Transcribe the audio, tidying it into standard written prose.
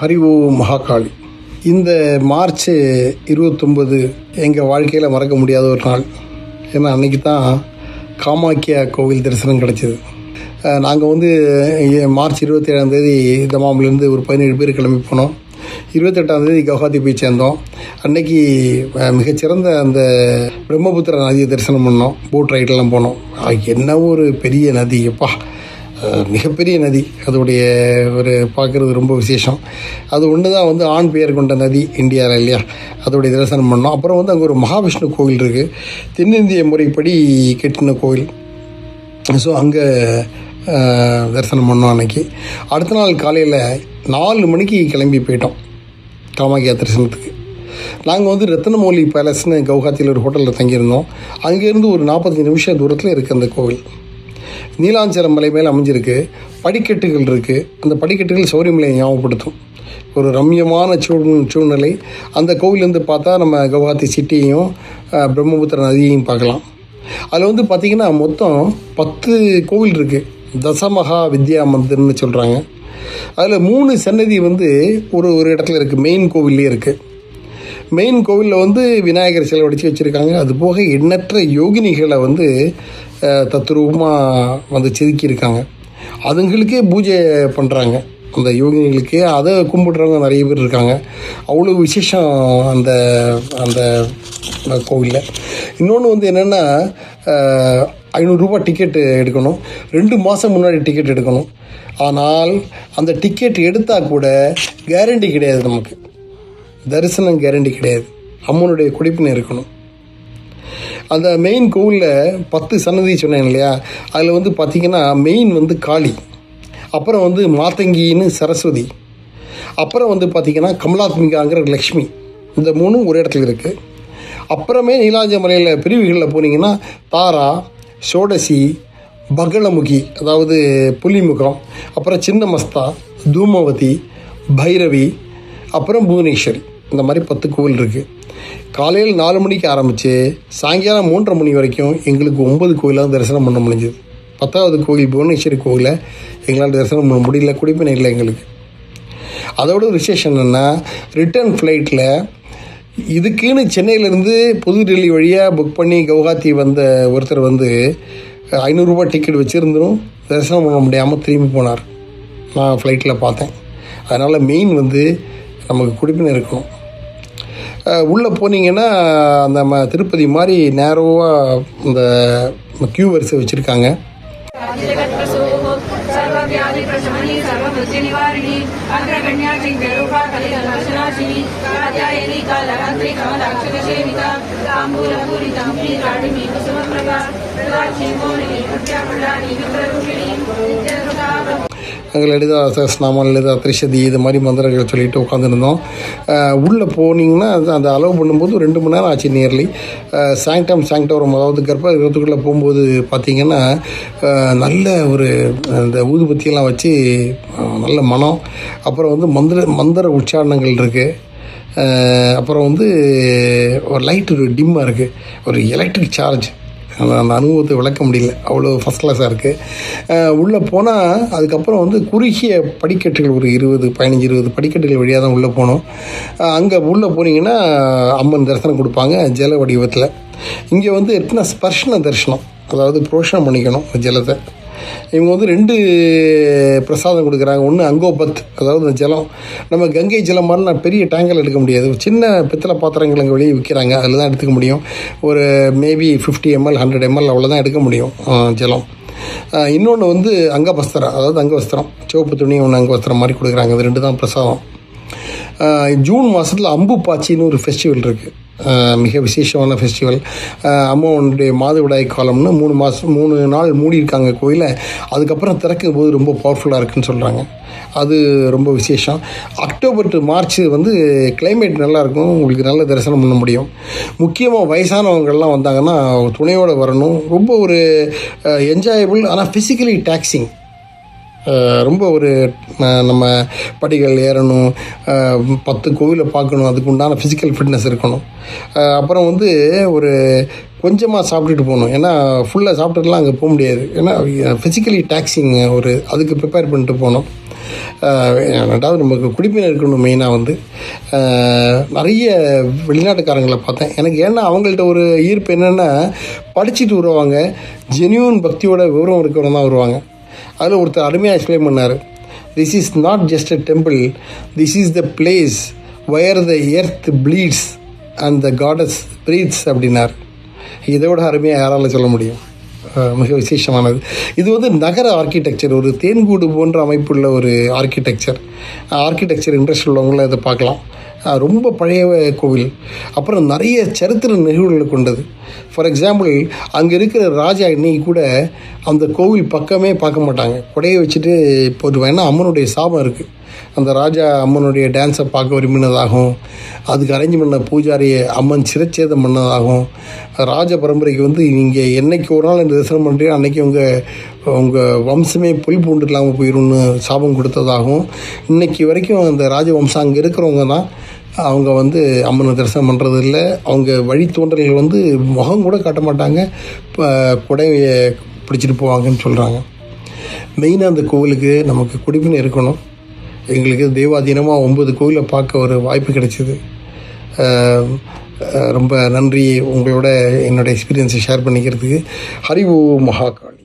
ஹரி ஓம் மகாகாளி. இந்த மார்ச் 29 எங்கள் வாழ்க்கையில் மறக்க முடியாத ஒரு நாள். ஏன்னா அன்றைக்கி தான் காமாக்கியா கோவில் தரிசனம் கிடச்சிது. நாங்கள் மார்ச் 27 தமாமிலேருந்து ஒரு 17 பேர் கிளம்பி போனோம். 28 கவுஹாத்தி போய் சேர்ந்தோம். அன்னைக்கு மிகச்சிறந்த அந்த பிரம்மபுத்திரா நதியை தரிசனம் பண்ணோம். போட் ரைடெல்லாம் போனோம். என்ன ஒரு பெரிய நதி, எப்பா, மிகப்பெரிய நதி. அதோடைய ஒரு பார்க்குறது ரொம்ப விசேஷம். அது ஒன்று தான் ஆண் பெயர் கொண்ட நதி இந்தியாவில், இல்லையா? அதோடைய தரிசனம் பண்ணோம். அப்புறம் அங்கே ஒரு மகாவிஷ்ணு கோவில் இருக்குது, தென்னிந்திய முறைப்படி கட்டின கோவில். ஸோ அங்கே தரிசனம் பண்ணோம். அன்றைக்கி அடுத்த நாள் காலையில் 4 மணிக்கு கிளம்பி போயிட்டோம் காமாக்கியா தரிசனத்துக்கு. நாங்கள் ரத்னமௌலி பேலஸ்னு கவுஹாத்தியில் ஒரு ஹோட்டலில் தங்கியிருந்தோம். அங்கேருந்து ஒரு 45 நிமிஷம் தூரத்தில் இருக்குது அந்த கோவில். நீலாஞ்சலம் மலை மேலே அமைஞ்சிருக்கு. படிக்கட்டுகள் இருக்குது. அந்த படிக்கட்டுகள் சௌரியமலையை ஞாபகப்படுத்தும். ஒரு ரம்யமான சூழ்நிலை. அந்த கோவிலேருந்து பார்த்தா நம்ம கவுஹாத்தி சிட்டியையும் பிரம்மபுத்திரா நதியையும் பார்க்கலாம். அதில் பார்த்திங்கன்னா மொத்தம் 10 கோவில் இருக்குது. தசமகா வித்யா மந்திர்னு சொல்கிறாங்க. அதில் 3 சன்னதி ஒரு இடத்துல இருக்குது. மெயின் கோவிலே இருக்குது. மெயின் கோவிலில் விநாயகர் சிலை வடித்து வச்சுருக்காங்க. அதுபோக எண்ணற்ற யோகினிகளை தத்ரூபமாக செதுக்கியிருக்காங்க. அதுங்களுக்கே பூஜை பண்ணுறாங்க. அந்த யோகினிகளுக்கே அதை கும்பிடுறவங்க நிறைய பேர் இருக்காங்க. அவ்வளோ விசேஷம் அந்த அந்த கோவிலில். இன்னொன்று என்னென்னா, 500 ரூபா டிக்கெட்டு எடுக்கணும். 2 மாதம் முன்னாடி டிக்கெட் எடுக்கணும். ஆனால் அந்த டிக்கெட் எடுத்தால் கூட கேரண்டி கிடையாது. நமக்கு தரிசனம் கேரண்டி கிடையாது. அம்மனுடைய குடிப்பினை இருக்கணும். அந்த மெயின் கோவிலில் 10 சன்னதி சொன்னேன் இல்லையா? அதில் பார்த்திங்கன்னா மெயின் காளி, அப்புறம் மாத்தங்கின்னு சரஸ்வதி, அப்புறம் பார்த்திங்கன்னா கமலாத்மிகாங்கிற லக்ஷ்மி. இந்த 3 ஒரு இடத்துல இருக்குது. அப்புறமே நீலாஞ்ச மலையில் பிரிவுகளில் போனீங்கன்னா தாரா, சோடசி, பகலமுகி, அதாவது புலிமுகம், அப்புறம் சின்னமஸ்தா, தூமவதி, பைரவி, அப்புறம் புவனேஸ்வரி. இந்த மாதிரி 10 கோவில் இருக்குது. காலையில் 4 மணிக்கு ஆரம்பித்து சாயங்காலம் 3:30 மணி வரைக்கும் எங்களுக்கு 9 கோவிலாக தரிசனம் பண்ண முடிஞ்சது. 10வது கோவில் புவனேஸ்வரி கோவிலை எங்களால் தரிசனம் பண்ண முடியல, குடிப்பினை இல்லை எங்களுக்கு. அதோட ஒரு விசேஷம் என்னென்னா, ரிட்டர்ன் ஃப்ளைட்டில் இதுக்குன்னு சென்னையிலேருந்து புதுடெல்லி வழியாக புக் பண்ணி கவுஹாத்தி வந்த ஒருத்தர் 500 ரூபா டிக்கெட் வச்சுருந்தும் தரிசனம் பண்ண முடியாமல் திரும்பி போனார். நான் ஃப்ளைட்டில் பார்த்தேன். அதனால் மெயின் நமக்கு குடிப்பினை இருக்கணும். உள்ளே போனீங்கன்னா அந்த திருப்பதி மாதிரி நேரோவாக இந்த கியூ வரிசை வச்சுருக்காங்க. அங்கே லலிதா சஹஸ்ரநாமம், லலிதா திரிஷதி, இது மாதிரி மந்திரங்கள் சொல்லிட்டு உட்காந்துருந்தோம். உள்ளே போனீங்கன்னா அந்த அலோவ் பண்ணும்போது 2 மணி நேரம் ஆச்சு நியர்லி. சாங்டோரம், அதாவது கர்ப்பகிரகத்துக்குள்ளே போகும்போது பார்த்திங்கன்னா நல்ல ஒரு இந்த ஊதுபத்தியெல்லாம் வச்சு நல்ல மனம். அப்புறம் மந்திர உச்சாரணங்கள் இருக்குது. அப்புறம் ஒரு லைட்டு டிம்மாக இருக்குது. ஒரு எலக்ட்ரிக் சார்ஜ். அந்த அனுபவத்தை விளக்க முடியல, அவ்வளோ ஃபஸ்ட் கிளாஸாக இருக்குது. உள்ளே போனால் அதுக்கப்புறம் குறுகிய படிக்கட்டுகள், ஒரு 15-20 படிக்கட்டுகள் வழியாக தான் உள்ளே போனோம். அங்கே உள்ளே போனீங்கன்னா அம்மன் தரிசனம் கொடுப்பாங்க ஜல வடிவத்தில். இங்கே எத்தனை ஸ்பர்ஷன தரிசனம், அதாவது புரோஷனம் பண்ணிக்கணும் ஜலத்தை. இவங்க 2 பிரசாதம் கொடுக்குறாங்க. ஒன்று அங்கோபத், அதாவது அந்த ஜலம் நம்ம கங்கை ஜலம் மாதிரி நான் பெரிய டேங்கில் எடுக்க முடியாது. சின்ன பித்தளை பாத்திரங்கள் அங்கே வெளியே விற்கிறாங்க, அதில் தான் எடுத்துக்க முடியும். ஒரு மேபி 50 ml 100 ml அவ்வளோதான் எடுக்க முடியும் ஜலம். இன்னொன்று அங்கவஸ்திரம், அதாவது அங்கவஸ்திரம், சிவப்பு துணி ஒன்று அங்கவஸ்திரம் மாதிரி கொடுக்குறாங்க. இது 2 தான் பிரசாதம். ஜூன் மாதத்தில் அம்பு பாச்சின்னு ஒரு ஃபெஸ்டிவல் இருக்குது. மிக விசேஷமான ஃபெஸ்டிவல். அம்மாவுடைய மாதவிடாய் காலம்னு 3 நாள் மூடியிருக்காங்க கோயிலை. அதுக்கப்புறம் திறக்கும் போது ரொம்ப பவர்ஃபுல்லாக இருக்குதுன்னு சொல்கிறாங்க. அது ரொம்ப விசேஷம். அக்டோபர் டு மார்ச் கிளைமேட் நல்லாயிருக்கும், உங்களுக்கு நல்ல தரிசனம் பண்ண முடியும். முக்கியமாக வயசானவங்கள்லாம் வந்தாங்கன்னா துணையோடு வரணும். ரொம்ப ஒரு என்ஜாயபிள், ஆனால் ஃபிசிக்கலி டாக்ஸிங். ரொம்ப ஒரு நம்ம படிகள் ஏறணும், 10 கோவிலை பார்க்கணும், அதுக்கு உண்டான ஃபிசிக்கல் ஃபிட்னஸ் இருக்கணும். அப்புறம் ஒரு கொஞ்சமாக சாப்பிட்டுட்டு போகணும். ஏன்னா ஃபுல்லாக சாப்பிட்டுட்டுலாம் அங்கே போக முடியாது. ஏன்னா ஃபிசிக்கலி டாக்ஸிங் அதுக்கு ப்ரிப்பேர் பண்ணிட்டு போகணும். ரெண்டாவது நமக்கு குடிப்பினர் இருக்கணும். மெயினாக வந்து நிறைய வெளிநாட்டுக்காரங்களை பார்த்தேன். எனக்கு ஏன்னா அவங்கள்ட்ட ஒரு ஈர்ப்பு என்னென்னா, படிச்சுட்டு வருவாங்க, ஜென்யூன் பக்தியோட விவரம் இருக்கிறவங்க தான் வருவாங்க. அதில் ஒருத்தர் அருமையாக எக்ஸ்பிளைன் பண்ணார். This is not just a temple, this is the place where the earth bleeds and the gods breathes அப்படின்னார். இதை விட அருமையாக யாரால் சொல்ல முடியும்? மிக விசேஷமானது. இது வந்து நகர ஆர்கிடெக்சர், ஒரு தேன்கூடு போன்ற அமைப்புள்ள ஒரு ஆர்கிடெக்சர் இன்ட்ரெஸ்ட் உள்ளவங்கள இதை பார்க்கலாம். ரொம்ப பழைய கோவில். அப்புறம் நிறைய சரித்திர நிகழ்வுகளை கொண்டது. ஃபார் எக்ஸாம்பிள், அங்கே இருக்கிற ராஜா இன்னைக்கு கூட அந்த கோவில் பக்கமே பார்க்க மாட்டாங்க, கொடையை வச்சுட்டு போட்டுவாங்க. ஏன்னா அம்மனுடைய சாபம் இருக்குது. அந்த ராஜா அம்மனுடைய டான்ஸை பார்க்க விரும்பினதாகவும், அதுக்கு அரேஞ்ச் பண்ண பூஜாரியை அம்மன் சிரச்சேதம் பண்ணதாகவும், ராஜ பரம்பரைக்கு வந்து நீங்கள் என்னைக்கு ஒரு நாள் இந்த தரிசனம் பண்ணுறீங்க அன்றைக்கி உங்கள் வம்சமே பொய் பூண்டு இல்லாமல் போயிடும்னு சாபம் கொடுத்ததாகவும், இன்றைக்கி வரைக்கும் அந்த ராஜவம்சம் அங்கே இருக்கிறவங்க தான் அவங்க வந்து அம்மனை தரிசனம் பண்ணுறது இல்லை. அவங்க வழித்தோன்றல்கள் வந்து முகம் கூட காட்ட மாட்டாங்க, கொடையை பிடிச்சிட்டு போவாங்கன்னு சொல்கிறாங்க. மெயினாக அந்த கோவிலுக்கு நமக்கு குடிப்பினை இருக்கணும். எங்களுக்கு தெய்வாதீனமாக 9 கோவிலை பார்க்க ஒரு வாய்ப்பு கிடைச்சிது. ரொம்ப நன்றி உங்களோட என்னோடய எக்ஸ்பீரியன்ஸை ஷேர் பண்ணிக்கிறதுக்கு. ஹரி ஓம் மகாகாளி.